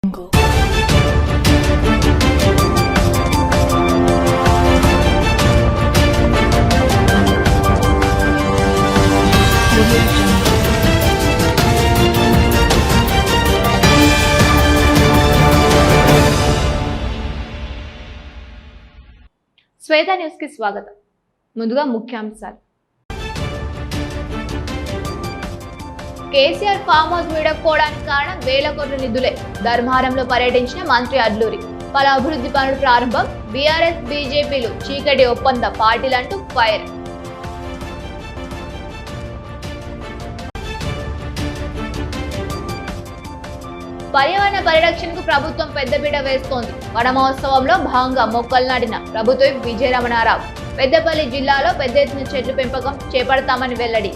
శ్వేత news కి స్వాగతం. ముందుగా ముఖ్యాంశాలు. కేసీఆర్ ఫామ్ హౌస్ వీడకపోవడానికి కారణం వేల కోట్ల నిధులే. ధర్మారంలో పర్యటించిన మంత్రి అడ్లూరి. పలు అభివృద్ధి పనులు ప్రారంభం. బీఆర్ఎస్ బీజేపీలు చీకటి ఒప్పంద పార్టీలంటూ ఫైర్. పర్యావరణ పరిరక్షణకు ప్రభుత్వం పెద్దపీట వేస్తోంది. వన మహోత్సవంలో భాగంగా మొక్కలు నాటిన ప్రభుత్వ విజయరమణారావు. పెద్దపల్లి జిల్లాలో పెద్ద ఎత్తున చెట్ల పెంపకం చేపడతామని వెల్లడి.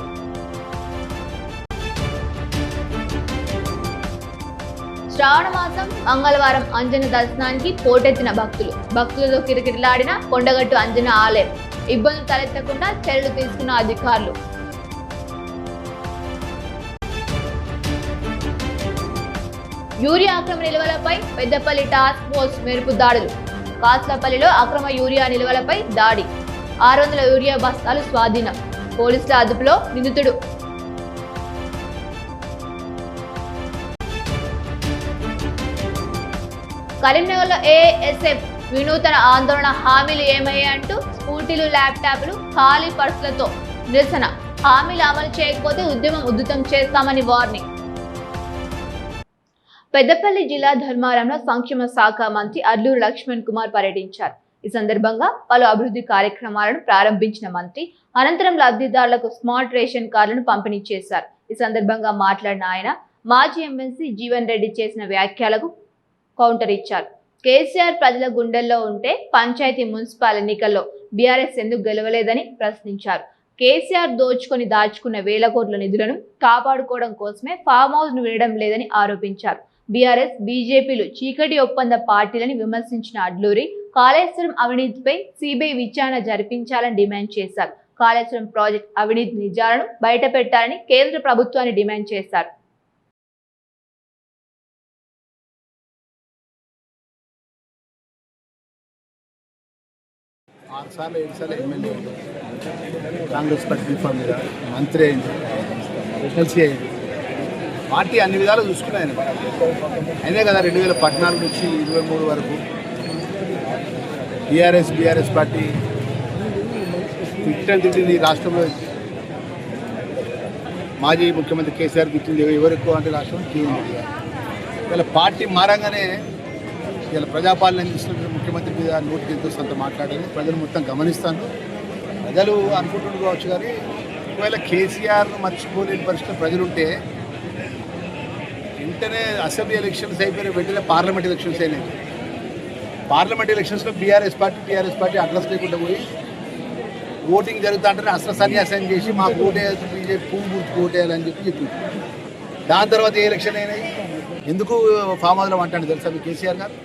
శ్రావణ మాసం మంగళవారం అంజన దర్శనానికి పోటెత్తిన భక్తులతో కిరకిరలాడిన కొండగట్టు అంజన ఆలయం. ఇబ్బందులు తలెత్తకుండా చర్యలు తీసుకున్న అధికారులు. యూరియా అక్రమ నిల్వలపై పెద్దపల్లి టాస్క్ ఫోర్స్ మెరుపు దాడులు. కాస్లపల్లిలో అక్రమ యూరియా నిల్వలపై దాడి. 600 యూరియా బస్తాలు స్వాధీనం. పోలీసుల అదుపులో నిందితుడు. కరీంనగర్లో ఏఎస్ఎఫ్ వినూతన ఆందోళన. హామీలు ఏమయ్యాయంటూ స్కూటీలు, ల్యాప్టాప్లు, ఖాళీ పర్సులతో నిరసన. హామీలు అమలు చేయకపోతే ఉద్యమం ఉధృతం చేస్తామని వార్నింగ్. పెద్దపల్లి జిల్లా ధర్మారంలో సంక్షేమ శాఖ మంత్రి అడ్లూరి లక్ష్మణ్ కుమార్ పర్యటించారు. ఈ సందర్భంగా పలు అభివృద్ధి కార్యక్రమాలను ప్రారంభించిన మంత్రి అనంతరం లబ్ధిదారులకు స్మార్ట్ రేషన్ కార్డులను పంపిణీ చేశారు. ఈ సందర్భంగా మాట్లాడిన ఆయన మాజీ ఎమ్మెల్సీ జీవన్ రెడ్డి చేసిన వ్యాఖ్యలకు కౌంటర్ ఇచ్చారు. కేసీఆర్ ప్రజల గుండెల్లో ఉంటే పంచాయతీ మున్సిపల్ ఎన్నికల్లో బీఆర్ఎస్ ఎందుకు గెలవలేదని ప్రశ్నించారు. కేసీఆర్ దోచుకొని దాచుకున్న వేల కోట్ల నిధులను కాపాడుకోవడం కోసమే ఫామ్ హౌస్ ను వేయడం లేదని ఆరోపించారు. బీఆర్ఎస్ బీజేపీలు చీకటి ఒప్పంద పార్టీలని విమర్శించిన అడ్లూరి కాళేశ్వరం అవినీతిపై సిబిఐ విచారణ జరిపించాలని డిమాండ్ చేశారు. కాళేశ్వరం ప్రాజెక్ట్ అవినీతి నిజాలను బయటపెట్టాలని కేంద్ర ప్రభుత్వాన్ని డిమాండ్ చేశారు. కాంగ్రెస్ పార్టీ మీద మంత్రి అయింది, ఎమ్మెల్సీ అయింది. పార్టీ అన్ని విధాలు చూసుకున్నాయి. అయినే కదా 2014 నుంచి 23 వరకు బీఆర్ఎస్ పార్టీ తిట్టింది రాష్ట్రంలో. మాజీ ముఖ్యమంత్రి కేసీఆర్కి ఇచ్చింది ఎవరు ఎక్కువ అంటే రాష్ట్రం కేంద్ర. ఇలా పార్టీ మారంగానే ఇలా ప్రజాపాలన అందిస్తున్న ముఖ్యమంత్రి మీద నోటికి ఎంతో సంత మాట్లాడాలి. ప్రజలు మొత్తం గమనిస్తాను. ప్రజలు అనుకుంటున్నారు కావచ్చు, కానీ ఒకవేళ కేసీఆర్ను మర్చిపోలేని పరిస్థితుల్లో ప్రజలుంటే వెంటనే అసెంబ్లీ ఎలక్షన్స్ అయిపోయిన వెంటనే పార్లమెంట్ ఎలక్షన్స్ అయినాయి. పార్లమెంట్ ఎలక్షన్స్లో టీఆర్ఎస్ పార్టీ అడ్రస్ లేకుండా పోయి ఓటింగ్ జరుగుతా అంటే అస్త్ర సన్యాసం చేసి మాకు ఓటేయాలి, బీజేపీ పువ్వు గుర్తుకు ఓటేయాలని చెప్పి దాని తర్వాత ఏ ఎలక్షన్ అయినాయి. ఎందుకు ఫామ్ హౌస్లో అంటాడు తెలుసా మీ కేసీఆర్ గారు?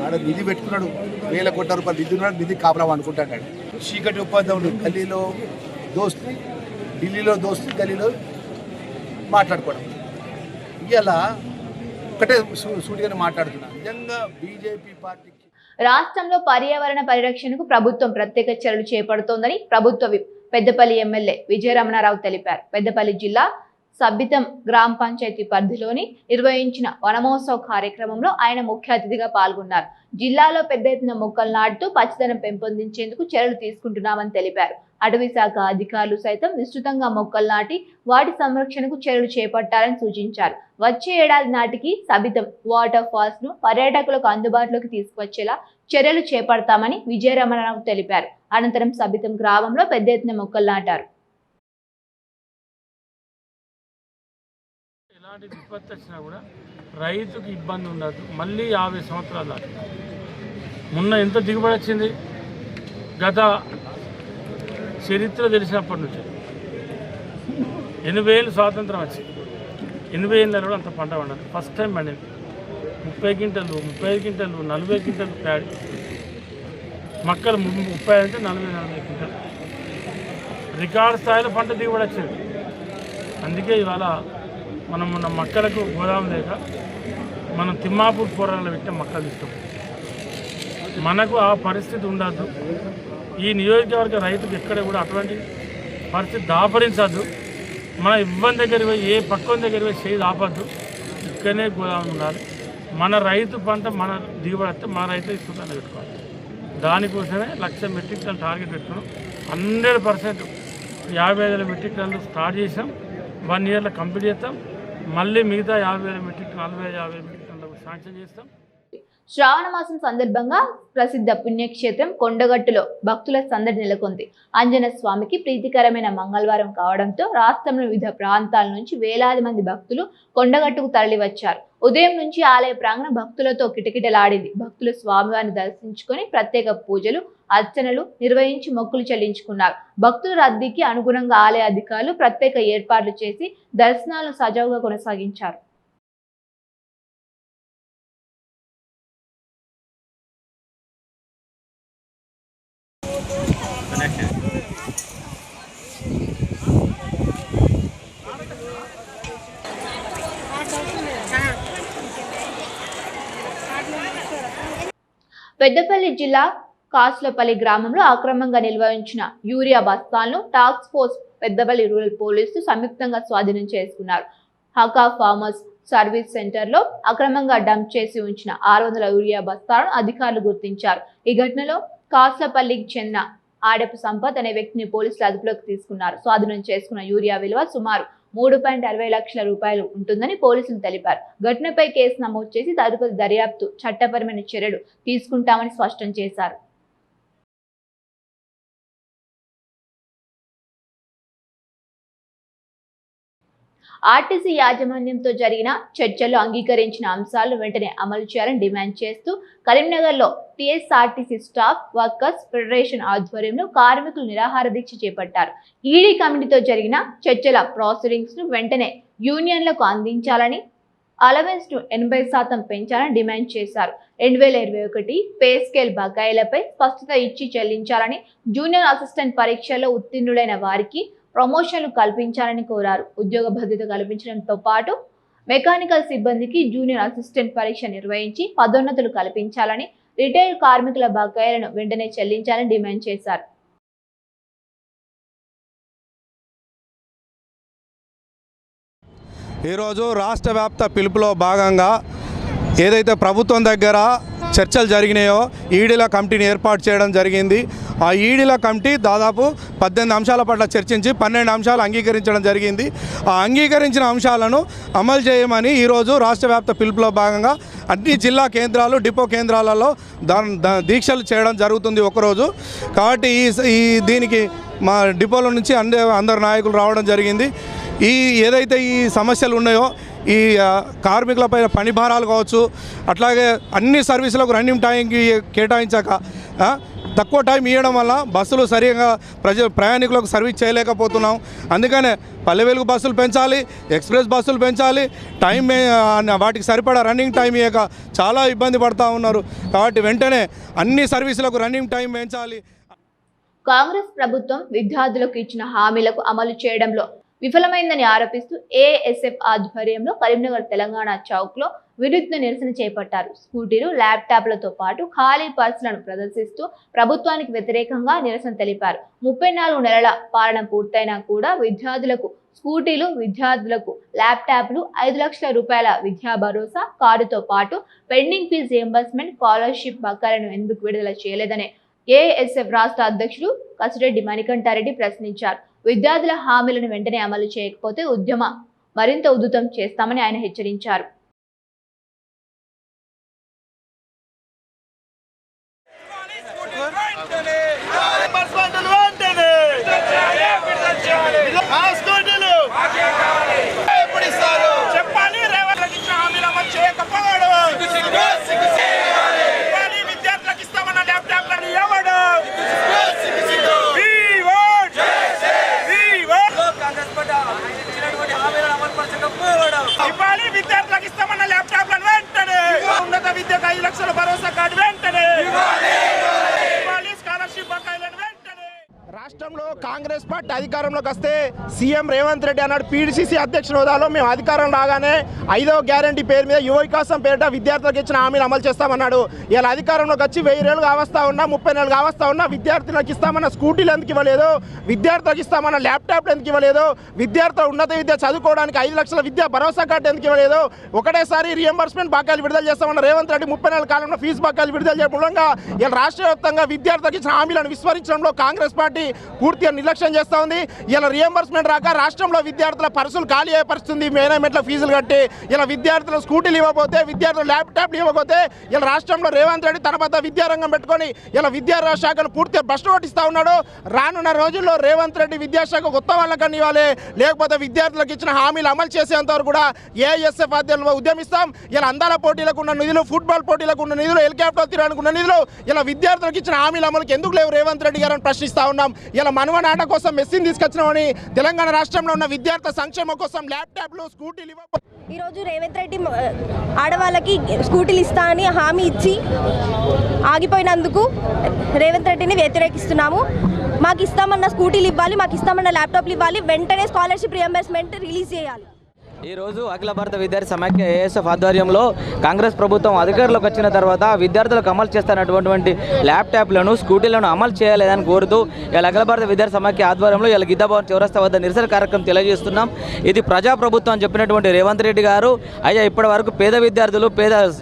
ఆడ నిధి పెట్టుకున్నాడు, వేల కోట్ల రూపాయలు నిధి ఉన్నాడు, నిధి కాపలా అనుకుంటాడు. చీకటి ఒప్పందం గల్లీలో దోస్తీ, ఢిల్లీలో దోస్తీ, గల్లీలో మాట్లాడుకోవడం. ఇలా ఒకటే సూటిగానే మాట్లాడుతున్నా. నిజంగా బీజేపీ పార్టీకి రాష్ట్రంలో పర్యావరణ పరిరక్షణకు ప్రభుత్వం ప్రత్యేక చర్యలు చేపడుతోందని ప్రభుత్వ పెద్దపల్లి ఎమ్మెల్యే విజయరమణారావు తెలిపారు. పెద్దపల్లి జిల్లా సబ్బితం గ్రామ పంచాయతీ పరిధిలోని నిర్వహించిన వనమహోత్సవ కార్యక్రమంలో ఆయన ముఖ్య అతిథిగా పాల్గొన్నారు. జిల్లాలో పెద్ద ఎత్తున మొక్కలు నాటుతూ పచ్చదనం పెంపొందించేందుకు చర్యలు తీసుకుంటున్నామని తెలిపారు. అటవీ శాఖ అధికారులు సైతం విస్తృతంగా మొక్కలు నాటి వాటి సంరక్షణకు చర్యలు చేపట్టాలని సూచించారు. వచ్చే ఏడాది నాటికి సబితం వాటర్ ఫాల్స్ ను పర్యాటకులకు అందుబాటులోకి తీసుకువచ్చేలా చర్యలు చేపడతామని విజయరమణారావు తెలిపారు. అనంతరం సబితం గ్రామంలో పెద్ద ఎత్తున మొక్కలు నాటారు. ఎలాంటి విపత్తు వచ్చినా కూడా రైతుకి ఇబ్బంది ఉండదు. మళ్ళీ 50 సంవత్సరాలు దాకా మొన్న ఎంత దిగుబడి వచ్చింది? గత చరిత్ర తెలిసినప్పటి నుంచి 80 ఏళ్ళు స్వాతంత్రం వచ్చింది. 80 ఏళ్ళలో కూడా అంత పంట పండదు. ఫస్ట్ టైం పండింది. 30 క్వింటలు, 35 క్వింటలు, 40 క్వింటలు ప్యాడి మొక్కలు 30 అంటే 40 క్వింటలు రికార్డు స్థాయిలో పంట దిగుబడి వచ్చింది. అందుకే ఇవాళ మనం మొక్కలకు గోదాం లేక మనం తిమ్మాపూర్ పోరాటంలో పెట్టే మక్కలు తీసుకుంటాం. మనకు ఆ పరిస్థితి ఉండద్దు. ఈ నియోజకవర్గ రైతుకు ఎక్కడ కూడా అటువంటి పరిస్థితి దాపరించద్దు. మన ఇబ్బంది దగ్గర పోయి ఏ పక్కన దగ్గర పోయి చేయి ఆపద్దు. ఇక్కడనే గోదాము ఉండాలి. మన రైతు పంట మన దిగుబడి వస్తే మన రైతు ఇస్తుందని పెట్టుకోవాలి. దానికోసమే 1,00,000 మెట్రిక్ టన్ టార్గెట్ పెట్టుకున్నాం. 100% 50,000 మెట్రిక్ టన్లు స్టార్ట్ చేసాం. 1 ఇయర్లో కంప్లీట్ చేస్తాం. మళ్ళీ మిగతా 50,000 మెట్రిక్ టన్ 40,000 మెట్రిక్ టన్లకు శాంక్షన్ చేస్తాం. శ్రావణ మాసం సందర్భంగా ప్రసిద్ధ పుణ్యక్షేత్రం కొండగట్టులో భక్తుల సందడి నెలకొంది. ఆంజనేయ స్వామికి ప్రీతికరమైన మంగళవారం కావడంతో రాష్ట్రంలో వివిధ ప్రాంతాల నుంచి వేలాది మంది భక్తులు కొండగట్టుకు తరలివచ్చారు. ఉదయం నుంచి ఆలయ ప్రాంగణం భక్తులతో కిటకిటలాడింది. భక్తులు స్వామివారిని దర్శించుకొని ప్రత్యేక పూజలు, అర్చనలు నిర్వహించి మొక్కులు చెల్లించుకున్నారు. భక్తుల రద్దీకి అనుగుణంగా ఆలయ అధికారులు ప్రత్యేక ఏర్పాట్లు చేసి దర్శనాలను సజావుగా కొనసాగించారు. పెద్దపల్లి జిల్లా కాసులపల్లి గ్రామంలో అక్రమంగా నిల్వ ఉంచిన యూరియా బస్తాలను టాస్క్ ఫోర్స్ పెద్దపల్లి రూరల్ పోలీసులు సంయుక్తంగా స్వాధీనం చేసుకున్నారు. హకా ఫార్మర్స్ సర్వీస్ సెంటర్లో అక్రమంగా డంప్ చేసి ఉంచిన 600 యూరియా బస్తాలను అధికారులు గుర్తించారు. ఈ ఘటనలో కాసులపల్లికి చెందిన ఆడపు సంపత్ అనే వ్యక్తిని పోలీసులు అదుపులోకి తీసుకున్నారు. స్వాధీనం చేసుకున్న యూరియా విలువ సుమారు 3.60 లక్షల రూపాయలు ఉంటుందని పోలీసులు తెలిపారు. ఘటనపై కేసు నమోదు చేసి తదుపరి దర్యాప్తు చట్టపరమైన చర్యలు తీసుకుంటామని స్పష్టం చేశారు. ఆర్టీసీ యాజమాన్యంతో జరిగిన చర్చల్లో అంగీకరించిన అంశాలను వెంటనే అమలు చేయాలని డిమాండ్ చేస్తూ కరీంనగర్లో టీఎస్ఆర్టీసీ స్టాఫ్ వర్కర్స్ ఫెడరేషన్ ఆధ్వర్యంలో కార్మికులు నిరాహార దీక్ష చేపట్టారు. ఈడీ కమిటీతో జరిగిన చర్చల ప్రాసీడింగ్స్ ను వెంటనే యూనియన్లకు అందించాలని, అలవెన్స్ ను 80% పెంచాలని డిమాండ్ చేశారు. 2021 పే స్కేల్ బకాయిలపై స్పష్టత ఇచ్చి చెల్లించాలని, జూనియర్ అసిస్టెంట్ పరీక్షల్లో ఉత్తీర్ణులైన వారికి ప్రమోషన్లు కల్పించాలని కోరారు. ఉద్యోగ భద్రత కల్పించడంతో పాటు మెకానికల్ సిబ్బందికి జూనియర్ అసిస్టెంట్ పరీక్ష నిర్వహించి పదోన్నతులు కల్పించాలని, రిటైర్డ్ కార్మికుల బకాయిలను వెంటనే చెల్లించాలని డిమాండ్ చేశారు. ఈరోజు రాష్ట్ర వ్యాప్త పిలుపులో భాగంగా ఏదైతే ప్రభుత్వం దగ్గర చర్చలు జరిగినాయో ఈడీల కమిటీని ఏర్పాటు చేయడం జరిగింది. ఆ ఈడీల కమిటీ దాదాపు 18 అంశాల పట్ల చర్చించి 12 అంశాలు అంగీకరించడం జరిగింది. ఆ అంగీకరించిన అంశాలను అమలు చేయమని ఈరోజు రాష్ట్ర వ్యాప్త పిలుపులో భాగంగా అన్ని జిల్లా కేంద్రాలు, డిపో కేంద్రాలలో దీక్షలు చేయడం జరుగుతుంది ఒకరోజు. కాబట్టి ఈ దీనికి మా డిపోల నుంచి అందరు నాయకులు రావడం జరిగింది. ఏదైతే ఈ సమస్యలు ఉన్నాయో ఈ కార్మికులపై పని భారాలు కావచ్చు, అట్లాగే అన్ని సర్వీసులకు రన్నింగ్ టైంకి కేటాయించాక తక్కువ టైం ఇవ్వడం వల్ల బస్సులు సరిగా ప్రయాణికులకు సర్వీస్ చేయలేకపోతున్నాం. అందుకనే పల్లె వెలుగు బస్సులు పెంచాలి, ఎక్స్ప్రెస్ బస్సులు పెంచాలి, టైం వాటికి సరిపడా రన్నింగ్ టైం ఇవ్వక చాలా ఇబ్బంది పడుతూ ఉన్నారు. కాబట్టి వెంటనే అన్ని సర్వీసులకు రన్నింగ్ టైం పెంచాలి. కాంగ్రెస్ ప్రభుత్వం విద్యార్థులకు ఇచ్చిన హామీలకు అమలు చేయడంలో విఫలమైందని ఆరోపిస్తూ ఏఎస్ఎఫ్ ఆధ్వర్యంలో కరీంనగర్ తెలంగాణ చౌక్లో వినూత్న నిరసన చేపట్టారు. స్కూటీలు, ల్యాప్టాప్లతో పాటు ఖాళీ పర్సులను ప్రదర్శిస్తూ ప్రభుత్వానికి వ్యతిరేకంగా నిరసన తెలిపారు. 34 నెలల పాలన పూర్తయినా కూడా విద్యార్థులకు స్కూటీలు, విద్యార్థులకు ల్యాప్టాప్లు, 5 లక్షల రూపాయల విద్యా భరోసా కారుతో పాటు పెండింగ్ ఫీజు రియంబర్స్మెంట్, స్కాలర్షిప్ బకాయిలను ఎందుకు విడుదల చేయలేదనే ఏఎస్ఎఫ్ రాష్ట్ర అధ్యక్షుడు కసిరెడ్డి మణికంఠారెడ్డి ప్రశ్నించారు. విద్యార్థుల హామీలను వెంటనే అమలు చేయకపోతే ఉద్యమం మరింత ఉధృతం చేస్తామని ఆయన హెచ్చరించారు. కాంగ్రెస్ పార్టీ అధికారంలోకి వస్తే సీఎం రేవంత్ రెడ్డి అన్నాడు పీడీసీసీ అధ్యక్షుల హోదాలో మేము అధికారం రాగానే 5వ గ్యారంటీ పేరు మీద యువ వికాసం పేరిట విద్యార్థులకు ఇచ్చిన హామీలు అమలు చేస్తామన్నాడు. ఇలా అధికారంలోకి వచ్చి 1000 ఏళ్ళు కావస్తా ఉన్నా 30 నెలలు కావస్తా ఉన్నా విద్యార్థులకు ఇస్తామన్న స్కూటీలు ఎందుకు ఇవ్వలేదు, విద్యార్థులకు ఇస్తామన్న ల్యాప్టాప్లు ఎందుకు ఇవ్వలేదు, విద్యార్థుల ఉన్నత విద్య చదువుకోవడానికి 5 లక్షల విద్యా భరోసా కార్డు ఎందుకు ఇవ్వలేదు, ఒకటేసారి రియంబర్స్మెంట్ బకాయిలు విడుదల చేస్తామన్న రేవంత్ రెడ్డి 30 నెలల కాలంలో ఫీజు బకాయిలు విడుదల చేయడం మూలంగా ఇలా రాష్ట్ర వ్యాప్తంగా విద్యార్థులకు ఇచ్చిన హామీలను విస్మరించడంలో కాంగ్రెస్ పార్టీ పూర్తిగా నిర్లక్ష్యం చేస్తూ ఉంది. ఇలా రియంబర్స్మెంట్ రాక రాష్ట్రంలో విద్యార్థుల పర్సులు ఖాళీ అయ్యే పరిస్థితుంది. మేనేజ్మెంట్లో ఫీజులు కట్టి ఇలా విద్యార్థుల స్కూటీలు ఇవ్వకపోతే, విద్యార్థులు ల్యాప్టాప్లు ఇవ్వకపోతే ఇలా రాష్ట్రంలో రేవంత్ రెడ్డి తన వద్ద విద్యారంగం పెట్టుకొని ఇలా విద్యాశాఖను పూర్తిగా భ్రష్టు పట్టిస్తూ ఉన్నాడు. రానున్న రోజుల్లో రేవంత్ రెడ్డి విద్యాశాఖ కొత్త వాళ్ళకన్నా ఇవ్వాలి, లేకపోతే విద్యార్థులకు ఇచ్చిన హామీలు అమలు చేసేంత వరకు కూడా ఏఎస్ఎఫ్ ఆధ్వర్యంలో ఉద్యమిస్తాం. ఇలా అందాల పోటీలకు ఉన్న నిధులు, ఫుట్బాల్ పోటీలకు ఉన్న నిధులు, హెలికాప్టర్ తీరానికి ఉన్న నిధులు ఇలా విద్యార్థులకు ఇచ్చిన హామీల అమలుకి ఎందుకు లేవు రేవంత్ రెడ్డి గారని ప్రశ్నిస్తూ ఉన్నాం. ఇలా మనవనాట కోసం మెస్సిని తీసుకొచ్చినామని తెలంగాణ రాష్ట్రంలో ఉన్న విద్యార్థి సంక్షేమం కోసం ల్యాప్టాప్లు, స్కూటీలు ఈరోజు రేవంత్ రెడ్డి ఆడవాళ్ళకి స్కూటీలు ఇస్తా అని హామీ ఇచ్చి ఆగిపోయినందుకు రేవంత్ రెడ్డిని వ్యతిరేకిస్తున్నాము. మాకు ఇస్తామన్న స్కూటీలు ఇవ్వాలి, మాకు ఇస్తామన్న ల్యాప్టాప్లు ఇవ్వాలి, వెంటనే స్కాలర్షిప్ రియంబర్స్మెంట్ రిలీజ్ చేయాలి. ఈరోజు అఖిల భారత విద్యార్థి సమాఖ్య ఏఎస్ఎఫ్ ఆధ్వర్యంలో కాంగ్రెస్ ప్రభుత్వం అధికారంలోకి వచ్చిన తర్వాత విద్యార్థులకు అమలు చేస్తున్నటువంటి ల్యాప్టాప్లను, స్కూటీలను అమలు చేయలేదని కోరుతూ ఇలా అఖిల భారత విద్యార్థి సమాఖ్య ఆధ్వర్యంలో ఇలా గీతాభవన్ చౌరస్తా వద్ద నిరసన కార్యక్రమం తెలియజేస్తున్నాం. ఇది ప్రజాప్రభుత్వం అని చెప్పినటువంటి రేవంత్ రెడ్డి గారు, అయ్యా ఇప్పటి వరకు పేద విద్యార్థులు,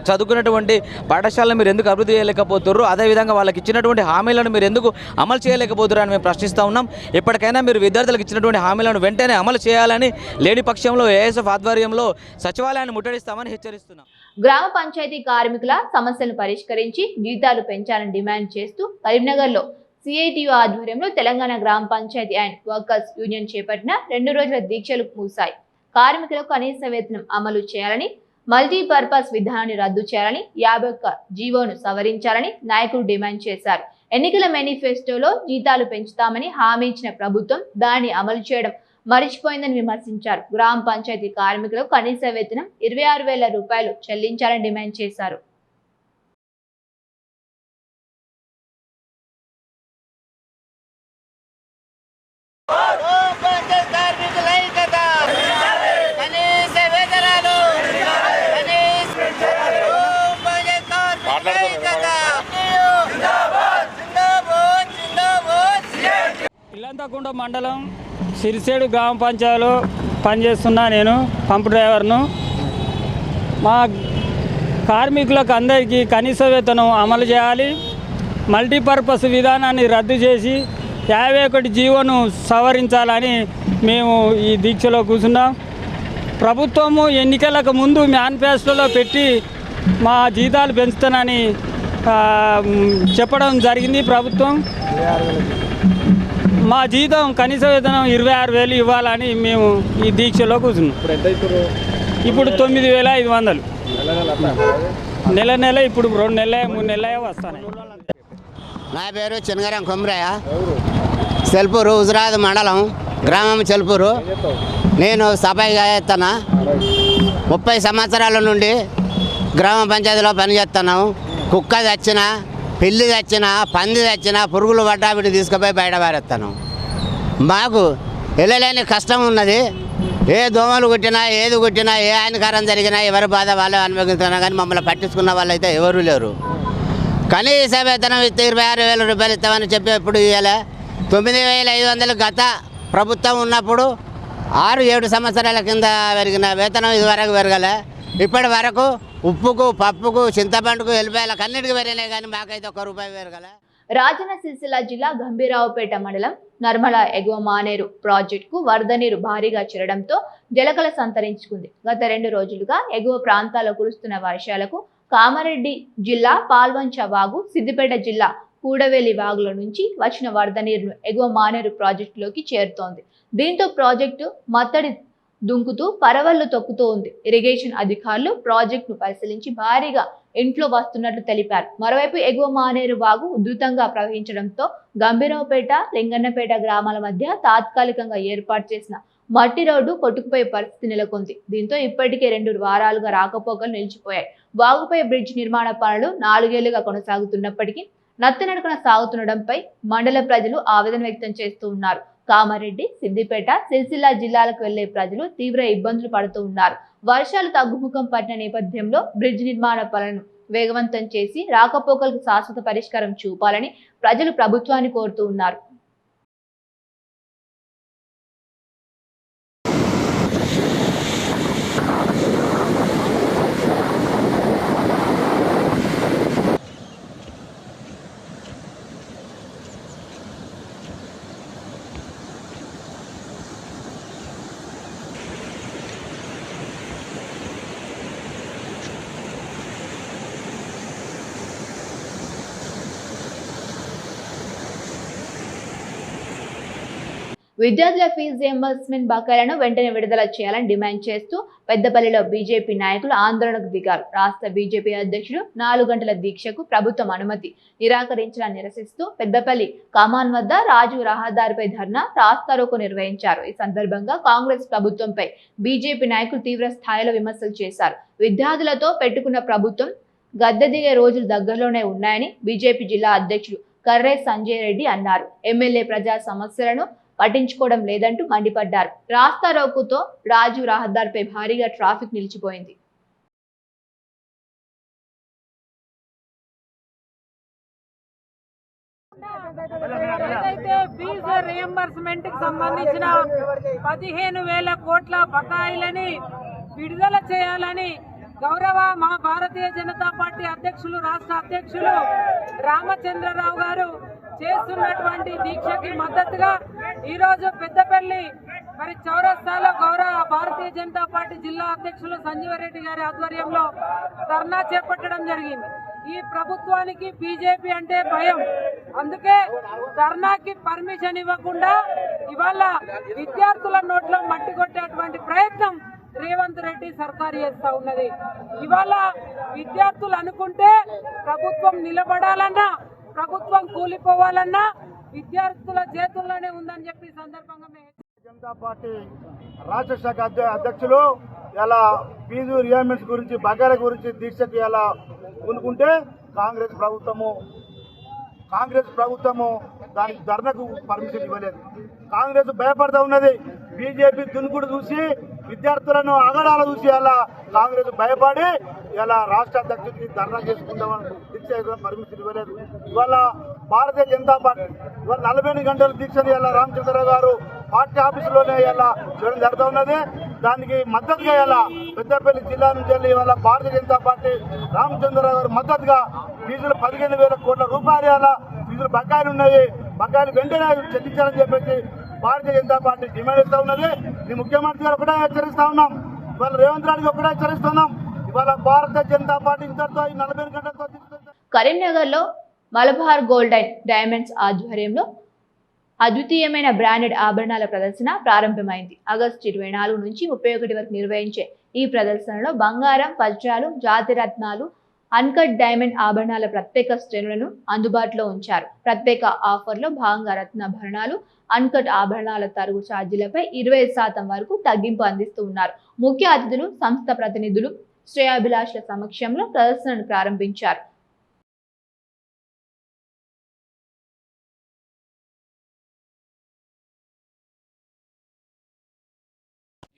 చదువుకున్నటువంటి పాఠశాలను మీరు ఎందుకు అభివృద్ధి చేయలేకపోతున్నారు, అదేవిధంగా వాళ్ళకి ఇచ్చినటువంటి హామీలను మీరు ఎందుకు అమలు చేయలేకపోతున్నారు అని మేము ప్రశ్నిస్తూ ఉన్నాం. ఇప్పటికైనా మీరు విద్యార్థులకు ఇచ్చినటువంటి హామీలను వెంటనే అమలు చేయాలని, లేని పక్షంలో ఏఎస్ఎఫ్ ఆధ్వర్యంలో సచివాలయాన్ని ముట్టడిస్తామని హెచ్చరిస్తున్నాం. గ్రామ పంచాయతీ కార్మికుల సమస్యలను పరిష్కరించి జీతాలు పెంచాలని డిమాండ్ చేస్తూ కరీంనగర్లో సిఐటియు ఆధ్వర్యంలో తెలంగాణ గ్రామ పంచాయతీ అండ్ వర్కర్స్ యూనియన్ చేపట్టిన 2 రోజుల దీక్షలు ముగిశాయి. కార్మికులకు కనీస వేతనం అమలు చేయాలని, మల్టీపర్పస్ విధానాన్ని రద్దు చేయాలని, 51 జీవోను సవరించాలని నాయకులు డిమాండ్ చేశారు. ఎన్నికల మేనిఫెస్టోలో జీతాలు పెంచుతామని హామీ ఇచ్చిన ప్రభుత్వం దాన్ని అమలు చేయడం మరిచిపోయిందని విమర్శించారు. గ్రామ పంచాయతీ కార్మికులకు కనీస వేతనం 26,000 రూపాయలు చెల్లించాలని డిమాండ్ చేశారు. ఇల్లంతకుంట మండలం సిరిసేడు గ్రామ పంచాయతీలో పనిచేస్తున్నా. నేను పంపు డ్రైవర్ను. మా కార్మికులకు అందరికీ కనీస వేతనం అమలు చేయాలి, మల్టీపర్పస్ విధానాన్ని రద్దు చేసి 51 జీవోను సవరించాలని మేము ఈ దీక్షలో కూర్చున్నాం. ప్రభుత్వము ఎన్నికలకు ముందు మేనిఫెస్టోలో పెట్టి మా జీతాలు పెంచుతానని చెప్పడం జరిగింది. ప్రభుత్వం మా జీతం కనీస వేతనం 26,000 ఇవ్వాలని మేము ఈ దీక్షలో కూర్చున్నాం. ఇప్పుడు 9,500 నెల ఇప్పుడు 2 నెలలు 3 నెలలు వస్తాయి. నా పేరు చిన్నగారం కొమరయ్య, చెల్పూరు, హుజరాబాద్ మండలం, గ్రామం చెల్పూరు. నేను సఫాయిగా చేస్తాను. 30 సంవత్సరాల నుండి గ్రామ పంచాయతీలో పనిచేస్తున్నాము. కుక్క తెచ్చినా, పిల్లి తెచ్చినా, పంది తెచ్చినా, పురుగులు పడ్డా వీటిని తీసుకుపోయి బయట పారేస్తాను. మాకు వెళ్ళలేని కష్టం ఉన్నది. ఏ దోమలు కొట్టినా, ఏది కొట్టినా, ఏ హానికారం జరిగినా ఎవరి బాధ వాళ్ళే అనుభవిస్తున్నా, కానీ మమ్మల్ని పట్టించుకున్న వాళ్ళు అయితే ఎవరూ లేరు. కనీస వేతనం ఇస్తే 26,000 రూపాయలు ఇస్తామని చెప్పి ఎప్పుడు ఇవ్వలే. 9,500 గత ప్రభుత్వం ఉన్నప్పుడు 6-7 సంవత్సరాల కింద పెరిగిన వేతనం ఇదివరకు పెరగలే. ఇప్పటి వరకు ఉప్పుకు, పప్పుకు, చింతపండుకు, ఎల్లిపాయలకు అన్నిటికీ పెరిగినాయి, కానీ మాకైతే 1 రూపాయి పెరగలే. రాజన్న సిరిసిల్ల జిల్లా గంభీరావుపేట మండలం నర్మల ఎగువ మానేరు ప్రాజెక్టుకు వరద నీరు భారీగా చేరడంతో జలకళ సంతరించుకుంది. గత 2 రోజులుగా ఎగువ ప్రాంతాల్లో కురుస్తున్న వర్షాలకు కామారెడ్డి జిల్లా పాల్వంచ వాగు, సిద్దిపేట జిల్లా కూడవేలి వాగుల నుంచి వచ్చిన వరద నీరును ఎగువ మానేరు ప్రాజెక్టులోకి చేరుతోంది. దీంతో ప్రాజెక్టు మత్తడి దుంకుతూ పరవళ్లు తొక్కుతూ ఉంది. ఇరిగేషన్ అధికారులు ప్రాజెక్టును పరిశీలించి భారీగా ఇంట్లో వస్తున్నట్లు తెలిపారు. మరోవైపు ఎగువ మానేరు వాగు ఉధృతంగా ప్రవహించడంతో గంభీరావుపేట, లింగన్నపేట గ్రామాల మధ్య తాత్కాలికంగా ఏర్పాటు చేసిన మట్టి రోడ్డు కొట్టుకుపోయే పరిస్థితి నెలకొంది. దీంతో ఇప్పటికే 2 వారాలుగా రాకపోకలు నిలిచిపోయాయి. వాగుపై బ్రిడ్జ్ నిర్మాణ పనులు 4 ఏళ్లుగా కొనసాగుతున్నప్పటికీ నత్తనడకన సాగుతుండడంపై మండల ప్రజలు ఆవేదన వ్యక్తం చేస్తూ ఉన్నారు. కామారెడ్డి, సిద్దిపేట, సిరిసిల్ల జిల్లాలకు వెళ్లే ప్రజలు తీవ్ర ఇబ్బందులు పడుతూ ఉన్నారు. వర్షాలు తగ్గుముఖం పట్టిన నేపథ్యంలో బ్రిడ్జ్ నిర్మాణ పనులను వేగవంతం చేసి రాకపోకలకు శాశ్వత పరిష్కారం చూపాలని ప్రజలు ప్రభుత్వాన్ని కోరుతూ ఉన్నారు. విద్యార్థుల ఫీజు రియంబర్స్మెంట్ బకాయిలను వెంటనే విడుదల చేయాలని డిమాండ్ చేస్తూ పెద్దపల్లిలో బీజేపీ నాయకులు ఆందోళనకు దిగారు. రాష్ట్ర బీజేపీ అధ్యక్షుడు 4 గంటల దీక్షకు ప్రభుత్వం అనుమతి నిరాకరించాలని నిరసిస్తూ పెద్దపల్లి కమాన్ వద్ద రాజు రహదారిపై ధర్నా, రాస్తారోకో నిర్వహించారు. ఈ సందర్భంగా కాంగ్రెస్ ప్రభుత్వంపై బీజేపీ నాయకులు తీవ్ర స్థాయిలో విమర్శలు చేశారు. విద్యార్థులతో పెట్టుకున్న ప్రభుత్వం గద్దె దిగే రోజులు దగ్గరలోనే ఉన్నాయని బీజేపీ జిల్లా అధ్యక్షుడు కర్రే సంజయ్ రెడ్డి అన్నారు. ఎమ్మెల్యే ప్రజా సమస్యలను పట్టించుకోవడం లేదంటూ మండిపడ్డారు. రాస్తారోకోతో రాజు రహదారిపై భారీగా ట్రాఫిక్ నిలిచిపోయింది. ఏదైతే ఫీజు రియంబర్స్మెంట్ కి సంబంధించిన 15,000 కోట్ల బకాయిలని విడుదల చేయాలని గౌరవ మా భారతీయ జనతా పార్టీ అధ్యక్షులు, రాష్ట్ర అధ్యక్షులు రామచంద్రరావు గారు చేస్తున్నటువంటి దీక్షకి మద్దతుగా ఈరోజు పెద్దపల్లి చౌరస్తాలో గౌరవ భారతీయ జనతా పార్టీ జిల్లా అధ్యక్షులు సంజీవరెడ్డి గారి ఆధ్వర్యంలో ధర్నా చేపట్టడం జరిగింది. ఈ ప్రభుత్వానికి బీజేపీ అంటే భయం, అందుకే ధర్నాకి పర్మిషన్ ఇవ్వకుండా ఇవాళ విద్యార్థుల నోట్లో మట్టి కొట్టేటువంటి ప్రయత్నం రేవంత్ రెడ్డి సర్కారు చేస్తా ఉన్నది. ఇవాళ విద్యార్థులు అనుకుంటే ప్రభుత్వం నిలబడాలన్నా, ప్రభుత్వం కూలిపోవాలన్నా విద్యార్థుల చేతుల్లోనే ఉందని చెప్పి సందర్భంగా జనతా పార్టీ రాష్ట్ర శాఖ అధ్యక్షులు ఇలా ఫీజు రియంబర్స్మెంట్ గురించి, బకాయిల గురించి దీక్షకి ఇలా పూనుకుంటే కాంగ్రెస్ ప్రభుత్వము దానికి ధర్నకు పర్మిషన్ ఇవ్వలేదు. కాంగ్రెస్ భయపడతా ఉన్నది. బీజేపీ దునుకుడు చూసి, విద్యార్థులను అగడాలు చూసి అలా కాంగ్రెస్ భయపడి ఇలా రాష్ట్ర అధ్యక్షుడికి ధర్నా చేసుకుందామని దీక్ష పర్మిషన్ ఇవ్వలేదు. ఇవాళ భారతీయ జనతా పార్టీ ఇవాళ 48 గంటల దీక్షని ఇలా రామచంద్రరావు గారు పార్టీ ఆఫీసులోనే ఇలా చేయడం జరుగుతూ ఉన్నది. దానికి మద్దతుగా ఇలా పెద్దపల్లి జిల్లా నుంచి వెళ్ళి ఇవాళ భారతీయ జనతా పార్టీ రామచంద్రరావు గారు మద్దతుగా ఫీజులు 15,000 కోట్ల రూపాయలు ఇలా ఫీజులు బకాయిలు ఉన్నాయి, బకాయిలు వెంటనే చెల్లించాలని చెప్పేసి భారతీయ జనతా పార్టీ డిమాండ్ ఇస్తూ ఉన్నది. ఈ ముఖ్యమంత్రి గారు ఒకటే హెచ్చరిస్తా ఉన్నాం, ఇవాళ రేవంత్ రెడ్డికి ఒకటే హెచ్చరిస్తున్నాం. ఇవాళ భారతీయ జనతా పార్టీ ఇంతటితో ఈ 40 గంటలతో కరీంనగర్ లో మలబార్ గోల్డ్ అండ్ డైమండ్స్ ఆధ్వర్యంలో అద్వితీయమైన బ్రాండెడ్ ఆభరణాల ప్రదర్శన ప్రారంభమైంది. ఆగస్టు 24 నుంచి 31 వరకు నిర్వహించే ఈ ప్రదర్శనలో బంగారం, వజ్రాలు, జాతిరత్నాలు, అన్కట్ డైమండ్ ఆభరణాల ప్రత్యేక శ్రేణులను అందుబాటులో ఉంచారు. ప్రత్యేక ఆఫర్లో భాగంగా రత్నాభరణాలు, అన్కట్ ఆభరణాల తరుగు ఛార్జీలపై 20% వరకు తగ్గింపు అందిస్తూ ఉన్నారు. ముఖ్య అతిథులు, సంస్థ ప్రతినిధులు, శ్రేయాభిలాషుల సమక్షంలో ప్రదర్శనను ప్రారంభించారు.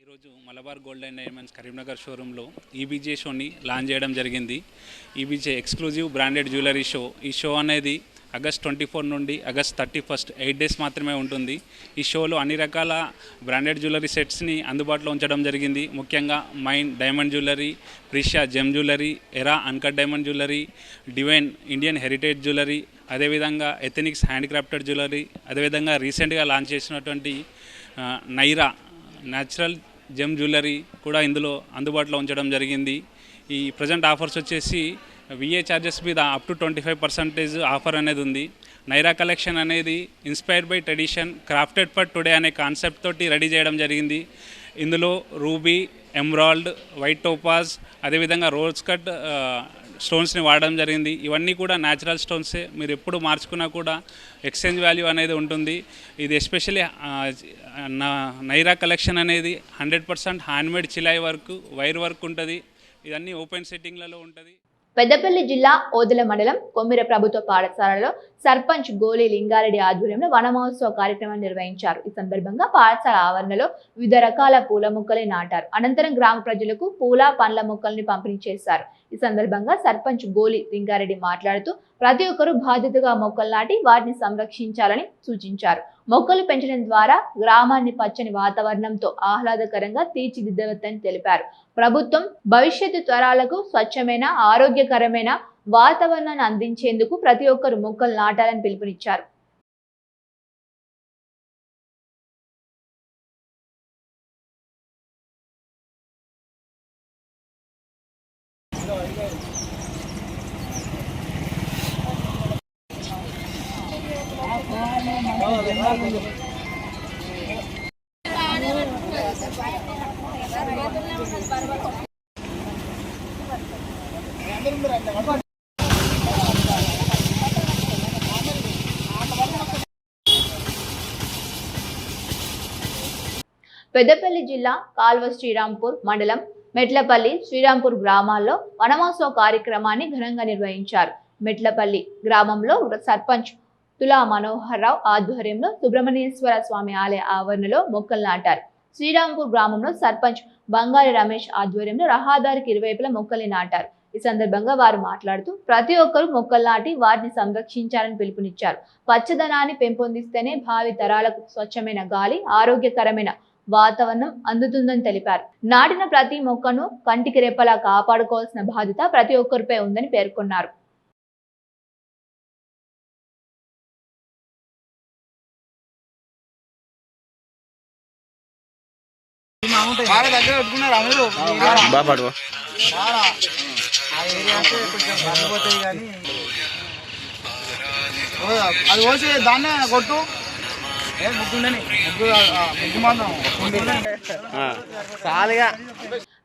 ఈరోజు Malabar gold and diamonds Karimnagar షోరూంలో ఈబీజే షోని లాంచ్ చేయడం జరిగింది. ఈబీజే ఎక్స్క్లూజివ్ బ్రాండెడ్ జ్యువెలరీ షో. ఈ షో అనేది ఆగస్ట్ 24 నుండి ఆగస్ట్ 31 8 డేస్ మాత్రమే ఉంటుంది. ఈ షోలో అన్ని రకాల బ్రాండెడ్ జ్యువెలరీ సెట్స్ని అందుబాటులో ఉంచడం జరిగింది. ముఖ్యంగా mine diamond jewellery, Precia gem jewellery, Era uncut diamond jewellery, Divine Indian heritage jewellery, అదేవిధంగా ఎథెనిక్స్ హ్యాండ్క్రాఫ్టెడ్ జ్యువెలరీ, అదేవిధంగా రీసెంట్గా లాంచ్ చేసినటువంటి నైరా న్యాచురల్ జెమ్ జ్యువెలరీ కూడా ఇందులో అందుబాటులో ఉంచడం జరిగింది. ఈ ప్రజెంట్ ఆఫర్స్ వచ్చేసి విఏ ఛార్జెస్ మీద అప్ టు 25% ఆఫర్ అనేది ఉంది. నైరా కలెక్షన్ అనేది inspired by tradition, crafted for today అనే కాన్సెప్ట్ తోటి రెడీ చేయడం జరిగింది. ఇందులో రూబీ, ఎమరాల్డ్, వైట్ టోపాజ్, అదేవిధంగా రోజ్ కట్ స్టోన్స్ని వాడడం జరిగింది. ఇవన్నీ కూడా న్యాచురల్ స్టోన్సే. మీరు ఎప్పుడు మార్చుకున్నా కూడా ఎక్స్చేంజ్ వాల్యూ అనేది ఉంటుంది. ఇది ఎస్పెషల్లీ నైరా కలెక్షన్ అనేది 100% హ్యాండ్మేడ్ చిలాయ్ వర్క్, వైర్ వర్క్ ఉంటుంది. ఇదన్నీ ఓపెన్ సెట్టింగ్లలో ఉంటుంది. పెద్దపల్లి జిల్లా ఓదెల మండలం కొమ్మిర ప్రభుత్వ పాఠశాలలో సర్పంచ్ గోలి లింగారెడ్డి ఆధ్వర్యంలో వన మహోత్సవ కార్యక్రమాన్ని నిర్వహించారు. ఈ సందర్భంగా పాఠశాల ఆవరణలో వివిధ రకాల పూల మొక్కలు నాటారు. అనంతరం గ్రామ ప్రజలకు పూల పండ్ల మొక్కల్ని పంపిణీ చేశారు. ఈ సందర్భంగా సర్పంచ్ గోలి లింగారెడ్డి మాట్లాడుతూ ప్రతి ఒక్కరూ బాధ్యతగా మొక్కలు నాటి వాటిని సంరక్షించాలని సూచించారు. మొక్కలు పెంచడం ద్వారా గ్రామాన్ని పచ్చని వాతావరణంతో ఆహ్లాదకరంగా తీర్చిదిద్దవచ్చని తెలిపారు. ప్రభుత్వం భవిష్యత్తు తరాలకు స్వచ్ఛమైన ఆరోగ్యకరమైన వాతావరణాన్ని అందించేందుకు ప్రతి ఒక్కరూ మొక్కలు నాటాలని పిలుపునిచ్చారు. పెద్దపల్లి జిల్లా కాల్వ శ్రీరాంపూర్ మండలం మెట్లపల్లి శ్రీరాంపూర్ గ్రామాల్లో వనమహోత్సవ కార్యక్రమాన్ని ఘనంగా నిర్వహించారు. మెట్లపల్లి గ్రామంలో సర్పంచ్ తులా మనోహర్ రావు ఆధ్వర్యంలో సుబ్రహ్మణ్యేశ్వర స్వామి ఆలయ ఆవరణలో మొక్కలు నాటారు. శ్రీరాంపూర్ గ్రామంలో సర్పంచ్ బంగారి రమేష్ ఆధ్వర్యంలో రహదారికి ఇరువైపులా మొక్కల్ని నాటారు. ఈ సందర్భంగా వారు మాట్లాడుతూ ప్రతి ఒక్కరూ మొక్కలు నాటి వాటిని సంరక్షించాలని పిలుపునిచ్చారు. పచ్చదనాన్ని పెంపొందిస్తేనే భావి తరాలకు స్వచ్ఛమైన గాలి, ఆరోగ్యకరమైన వాతావరణం అందుతుందని తెలిపారు. నాటిన ప్రతి మొక్కను కంటికి రెప్పలా కాపాడుకోవాల్సిన బాధ్యత ప్రతి ఒక్కరిపై ఉందని పేర్కొన్నారు. అది పోసి దాన్నే కొట్టు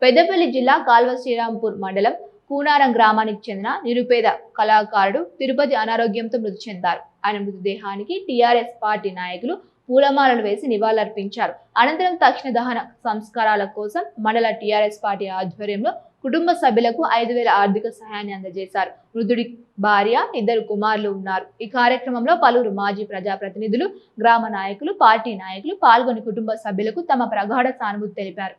పెద్దపల్లి జిల్లా కాల్వ శ్రీరాంపూర్ మండలం కూనారం గ్రామానికి చెందిన నిరుపేద కళాకారుడు తిరుపతి అనారోగ్యంతో మృతి చెందారు. ఆయన మృతదేహానికి టీఆర్ఎస్ పార్టీ నాయకులు పూలమాలలు వేసి నివాళులర్పించారు. అనంతరం తక్షణ దహన సంస్కారాల కోసం మండల టీఆర్ఎస్ పార్టీ ఆధ్వర్యంలో కుటుంబ సభ్యులకు 5,000 ఆర్థిక సహాయాన్ని అందజేశారు. మృతుడి భార్య, 2 కుమారులు ఉన్నారు. ఈ కార్యక్రమంలో పలువురు మాజీ ప్రజాప్రతినిధులు, గ్రామ నాయకులు, పార్టీ నాయకులు పాల్గొని కుటుంబ సభ్యులకు తమ ప్రగాఢ సానుభూతి తెలిపారు.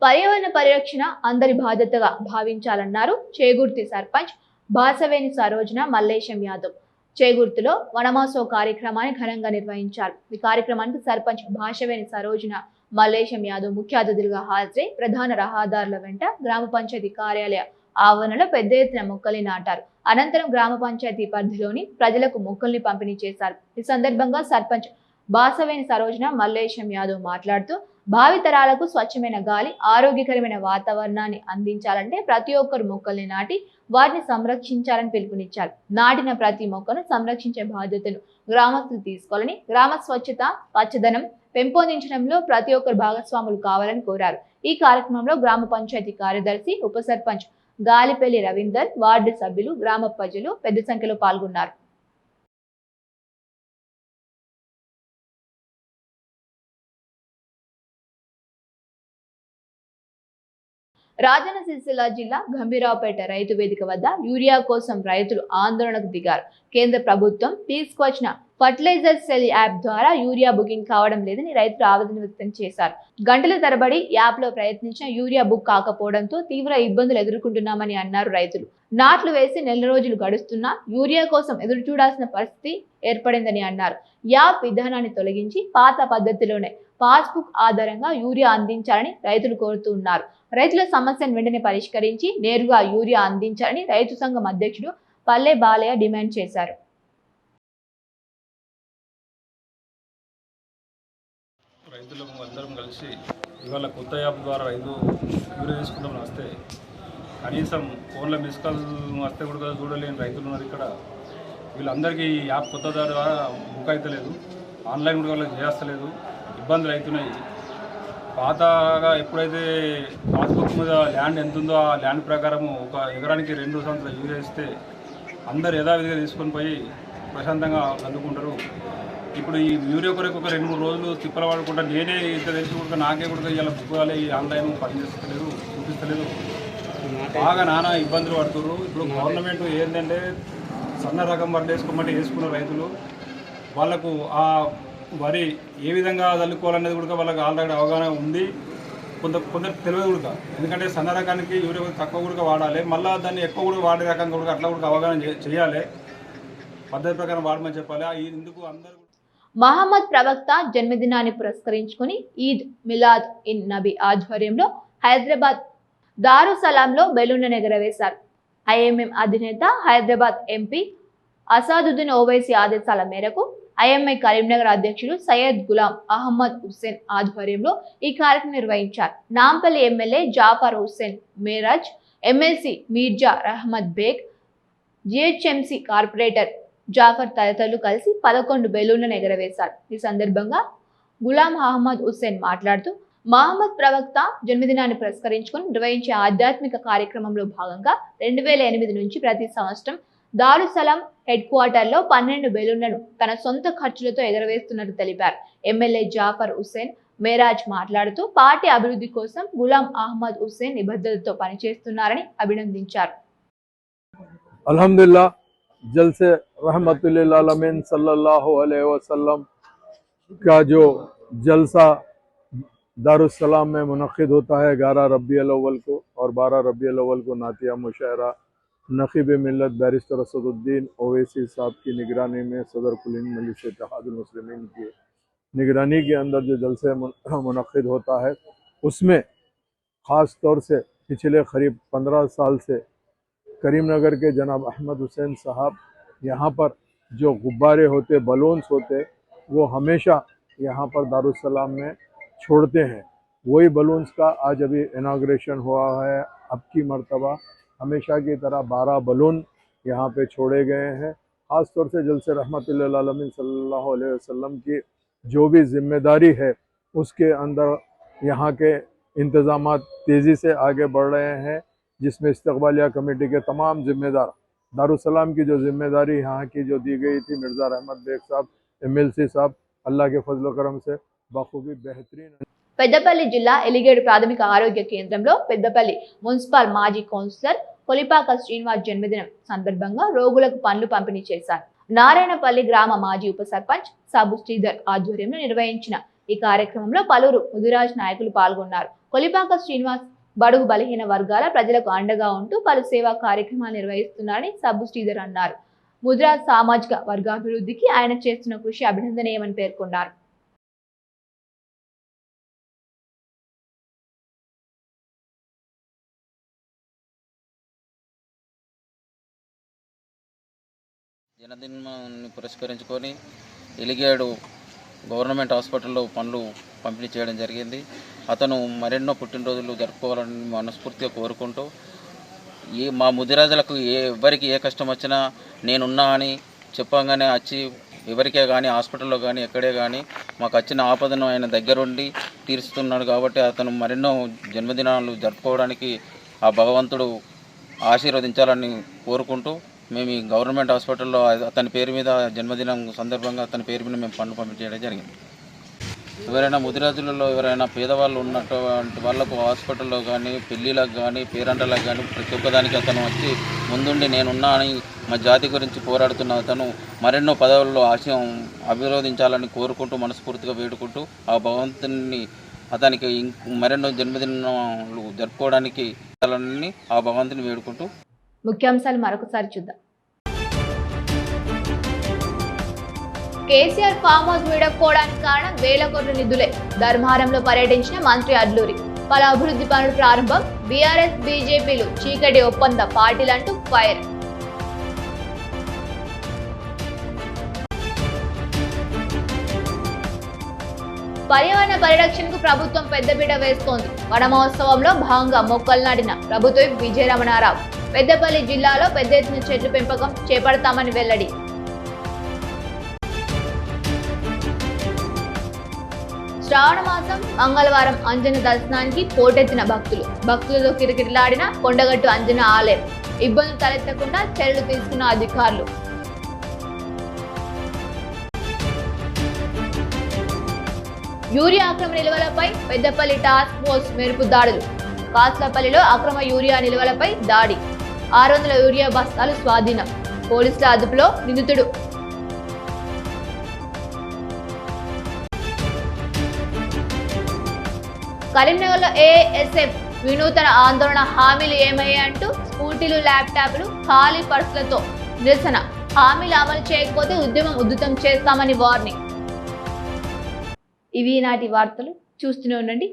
పర్యావరణ పరిరక్షణ అందరి బాధ్యతగా భావించాలన్నారు చేగుర్తి సర్పంచ్ బాసవేని సరోజన మల్లేశం యాదవ్. చేగుర్తిలో వనమహోత్సవ కార్యక్రమాన్ని ఘనంగా నిర్వహించారు. ఈ కార్యక్రమానికి సర్పంచ్ బాసవేని సరోజన మల్లేశం యాదవ్ ముఖ్య అతిథులుగా హాజరై ప్రధాన రహదారుల వెంట గ్రామ పంచాయతీ కార్యాలయ ఆవరణలో పెద్ద ఎత్తున మొక్కల్ని నాటారు. అనంతరం గ్రామ పంచాయతీ పరిధిలోని ప్రజలకు మొక్కల్ని పంపిణీ చేశారు. ఈ సందర్భంగా సర్పంచ్ బాసవేని సరోజన మల్లేశం యాదవ్ మాట్లాడుతూ భావితరాలకు స్వచ్ఛమైన గాలి, ఆరోగ్యకరమైన వాతావరణాన్ని అందించాలంటే ప్రతి ఒక్కరు మొక్కల్ని నాటి వాటిని సంరక్షించాలని పిలుపునిచ్చారు. నాటిన ప్రతి మొక్కను సంరక్షించే బాధ్యతను గ్రామస్తులు తీసుకోవాలని, గ్రామ స్వచ్ఛత, పచ్చదనం పెంపొందించడంలో ప్రతి ఒక్కరు భాగస్వాములు కావాలని కోరారు. ఈ కార్యక్రమంలో గ్రామ పంచాయతీ కార్యదర్శి, ఉప సర్పంచ్ గాలిపల్లి రవీందర్, వార్డు సభ్యులు, గ్రామ ప్రజలు పెద్ద సంఖ్యలో పాల్గొన్నారు. రాజన్న సిరిసిల్ల జిల్లా గంభీరావుపేట రైతు వేదిక వద్ద యూరియా కోసం రైతులు ఆందోళనకు దిగారు. కేంద్ర ప్రభుత్వం తీసుకువచ్చిన ఫర్టిలైజర్ సెల్ యాప్ ద్వారా యూరియా బుకింగ్ కావడం లేదని రైతులు ఆవేదన వ్యక్తం చేశారు. గంటల తరబడి యాప్ లో ప్రయత్నించిన యూరియా బుక్ కాకపోవడంతో తీవ్ర ఇబ్బందులు ఎదుర్కొంటున్నామని అన్నారు రైతులు. నాట్లు వేసి నెల రోజులు గడుస్తున్నా యూరియా కోసం ఎదురు చూడాల్సిన పరిస్థితి ఏర్పడిందని అన్నారు. యాప్ విధానాన్ని తొలగించి పాత పద్ధతిలోనే పాస్బుక్ ఆధారంగా యూరియా అందించాలని రైతులు కోరుతూ ఉన్నారు. రైతుల సమస్యను వెంటనే పరిష్కరించి నేరుగా యూరియా అందించాలని రైతు సంఘం అధ్యక్షుడు పల్లె బాలయ్య డిమాండ్ చేశారు. రైతులకు అందరం కలిసి ఇవాళ కొత్త యాప్ ద్వారా రైతు యూరియా తీసుకుంటామని వస్తే కనీసం ఫోన్లో మిస్ కాల్ వస్తే కూడా చూడలేని రైతులు ఉన్నారు ఇక్కడ. వీళ్ళందరికీ ఈ యాప్ కొత్త ద్వారా బుక్ అవుతలేదు, ఆన్లైన్ కూడా వాళ్ళకి చేస్తలేదు, ఇబ్బందులు అవుతున్నాయి. పాతగా ఎప్పుడైతే పాస్బుక్ మీద ల్యాండ్ ఎంత ఉందో ఆ ల్యాండ్ ప్రకారము ఒక ఎకరానికి 2 సంవత్సరాల యూరియా ఇస్తే అందరు యథావిధిగా తీసుకొని పోయి ప్రశాంతంగా అందుకుంటారు. ఇప్పుడు ఈ యూరియా కొరకు ఒక 2-3 రోజులు తిప్పల పడకుండా నేనే ఇంత తెలిసి కూడా నాకే కూడా ఇలా బుక్ కాలే, ఈ ఆన్లైన్ పనిచేస్తలేదు, చూపిస్తలేదు, బాగా నానా ఇబ్బందులు పడుతున్నారు. ఇప్పుడు గవర్నమెంట్ ఏంటంటే సన్న రకం వడ్లు వేసుకోమంటే వేసుకున్న రైతులు వాళ్ళకు ఆ వరి ఏ విధంగా చల్లుకోవాలనేది కూడా వాళ్ళకి ఆల్రెడీ అవగాహన ఉంది. కొందరు తెలియదు కూడా, ఎందుకంటే సన్న రకానికి యూరియా తక్కువ కూడా వాడాలి, మళ్ళీ దాన్ని ఎక్కువ కూడా వాడే రకంగా కూడా అట్లా కూడా అవగాహన చేయాలి, పద్ధతి ప్రకారం వాడమని చెప్పాలి. ఇందుకు అందరూ మహమ్మద్ ప్రవక్త జన్మదినాన్ని పురస్కరించుకుని ఈద్ మిలాద్ ఇన్ నబీ ఆధ్వర్యంలో హైదరాబాద్ దారుసలాంలో బెలూన్లను ఎగరవేశారు. ఐఎంఎం అధినేత హైదరాబాద్ ఎంపీ అసాదుద్దీన్ ఓవైసీ ఆదేశాల మేరకు ఐఎంఐ కరీంనగర్ అధ్యక్షులు సయ్యద్ గులాం అహ్మద్ హుస్సేన్ ఆధ్వర్యంలో ఈ కార్యక్రమం నిర్వహించారు. Nampally MLA Jafar Hussain Meraj, MLC Mirza Rahmat Baig, GHMC corporator Jafar తదితరులు కలిసి 11 బెలూన్లను ఎగరవేశారు. ఈ సందర్భంగా గులాం అహ్మద్ హుస్సేన్ మాట్లాడుతూ మహమ్మద్ ప్రవక్త జన్మదినాన్ని పురస్కరించుకుని నిర్వహించే ఆధ్యాత్మిక కార్యక్రమంలో భాగంగా 2008 నుంచి ప్రతి సంవత్సరం దారుసలాం హెడ్ క్వార్టర్లో 12 బెలూన్లను తన సొంత ఖర్చులతో ఎగరవేస్తున్నట్టు తెలిపారు. ఎమ్మెల్యే జాఫర్ హుస్సేన్ మేరాజ్ మాట్లాడుతూ పార్టీ అభివృద్ధి కోసం గులాం అహ్మద్ హుస్సేన్ నిబద్ధతతో పనిచేస్తున్నారని అభినందించారు. అల్హమ్దులిల్లాహ్ जलसे रहमतुल्लिल आलमीन सल्लल्लाहु अलैहि वसल्लम का जो जलसा दारुस्सलाम में मुनक़िद होता है 11 रबीउल अव्वल को और 12 रबीउल अव्वल को नातिया मुशायरा नक़ीब मिल्लत बैरिस्टर असदुद्दीन ओवैसी साहब की निगरानी में सदर कुल हिंद मजलिस इत्तेहादुल मुस्लिमीन की निगरानी के अंदर जो जलसे मुनक़िद होता है, उसमें ख़ास तौर से पिछले करीब 15 साल से करीमनगर के जनाब अहमद हुसैन साहब यहाँ पर जो गुब्बारे होते, बलून्स होते, वो हमेशा यहाँ पर दारुस्सलाम में छोड़ते हैं। वही बलून्स का आज अभी इनाग्रेशन हुआ है। अब की मर्तबा हमेशा की तरह 12 बलून यहाँ पे छोड़े गए हैं। ख़ास तौर से जलसे रहमतुल्लिल आलमीन सल्लल्लाहु अलैहि वसल्लम की जो भी जिम्मेदारी है, उसके अंदर यहाँ के इंतज़ामात तेज़ी से आगे बढ़ रहे हैं, जिसमें इस्तक़बालिया कमेटी के तमाम जिम्मेदार, दारुसलाम की जो जिम्मेदारी यहाँ की जो दी गई थी मिर्ज़ा रहमत बेग साहब, एमएलसी साहब, अल्लाह के फजल करम से बखूबी बेहतरीन। పెద్దపల్లి జిల్లా ఎలిగేడు ప్రాథమిక ఆరోగ్య కేంద్రంలో పెద్దపల్లి మున్సిపల్ మాజీ కౌన్సిలర్ కొలిపాక శ్రీనివాస్ జన్మదినం సందర్భంగా రోగులకు పండ్లు పంపిణీ చేశారు. నారాయణపల్లి గ్రామ మాజీ ఉప సర్పంచ్ సాబు శ్రీధర్ ఆధ్వర్యంలో నిర్వహించిన ఈ కార్యక్రమంలో పలువురు ముదిరాజ్ నాయకులు పాల్గొన్నారు. కొలిపాక శ్రీనివాస్ బడుగు బలహీన వర్గాల ప్రజలకు అండగా ఉంటూ పలు సేవా కార్యక్రమాలు నిర్వహిస్తున్నారని సబ్బు శ్రీధర్ అన్నారు. ముదిరాజ్ సామాజిక వర్గాభివృద్ధికి ఆయన చేస్తున్న కృషి అభినందనీయమని పేర్కొన్నారు. జన్మదినాన్ని పురస్కరించుకొని ఎలిగేడు గవర్నమెంట్ హాస్పిటల్లో పండ్లు పంపిణీ చేయడం జరిగింది. అతను మరెన్నో పుట్టినరోజులు జరుపుకోవాలని మనస్ఫూర్తిగా కోరుకుంటూ మా ముదిరాజులకు ఎవరికి ఏ కష్టం వచ్చినా నేనున్నా అని చెప్పగానే వచ్చి ఎవరికే కానీ హాస్పిటల్లో కానీ ఎక్కడే కానీ మాకు వచ్చిన ఆపదను ఆయన దగ్గరుండి తీరుస్తున్నాడు. కాబట్టి అతను మరెన్నో జన్మదినాలు జరుపుకోవడానికి ఆ భగవంతుడు ఆశీర్వదించాలని కోరుకుంటూ మేము ఈ గవర్నమెంట్ హాస్పిటల్లో అతని పేరు మీద జన్మదినం సందర్భంగా అతని పేరు మీద మేము పండ్లు పంపిణీ చేయడం జరిగింది. ఎవరైనా ముదిరాజులలో ఎవరైనా పేదవాళ్ళు ఉన్నటువంటి వాళ్ళకు హాస్పిటల్లో కానీ పెళ్ళిళ్ళకు కానీ పేరంటలకు కానీ ప్రతి ఒక్కదానికి అతను వచ్చి ముందుండి నేనున్నా అని మా జాతి గురించి పోరాడుతున్న అతను మరెన్నో పదవుల్లో ఆశయం అభిరోధించాలని కోరుకుంటూ మనస్ఫూర్తిగా వేడుకుంటూ ఆ భగవంతుని అతనికి మరెన్నో జన్మదినాలు జరుపుకోవడానికి ఆ భగవంతుని వేడుకుంటూ ముఖ్యాంశాలు మరొకసారి చూద్దాం. కేసీఆర్ ఫామ్ హౌస్ వీడకపోవడానికి కారణం వేల కోట్ల నిధులే. ధర్మారంలో పర్యటించిన మంత్రి అడ్లూరి. పలు అభివృద్ధి పనులు ప్రారంభం. బీఆర్ఎస్ బీజేపీలు చీకటి ఒప్పంద పార్టీలంటూ ఫైర్. పర్యావరణ పరిరక్షణకు ప్రభుత్వం పెద్దపీట వేస్తోంది. వన మహోత్సవంలో భాగంగా మొక్కలు నాటిన ప్రభుత్వ విజయరమణారావు. పెద్దపల్లి జిల్లాలో పెద్ద ఎత్తున చెట్ల పెంపకం చేపడతామని వెల్లడి. శ్రావణ మాసం మంగళవారం అంజన దర్శనానికి పోటెత్తిన భక్తులతో కిటకిటలాడిన కొండగట్టు అంజన ఆలయం. ఇబ్బందులు తలెత్తకుండా చర్యలు తీసుకున్న అధికారులు. యూరియా అక్రమ నిల్వలపై పెద్దపల్లి టాస్క్ ఫోర్స్ మెరుపు దాడులు. కాస్లపల్లిలో అక్రమ యూరియా నిల్వలపై దాడి. 600 యూరియా బస్తాలు స్వాధీనం. పోలీసుల అదుపులో నిందితుడు. కరీంనగర్లో ఏఎస్ఎఫ్ వినూతన ఆందోళన. హామీలు ఏమయ్యాయంటూ స్కూటీలు, ల్యాప్టాప్లు, ఖాళీ పర్సులతో నిరసన. హామీలు అమలు చేయకపోతే ఉద్యమం ఉధృతం చేస్తామని వార్నింగ్. ఇవి నాటి వార్తలు. చూస్తూనే ఉండండి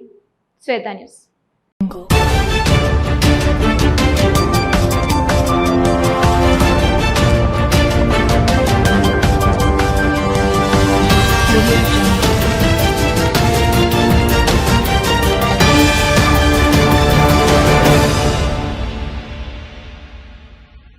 శ్వేత న్యూస్.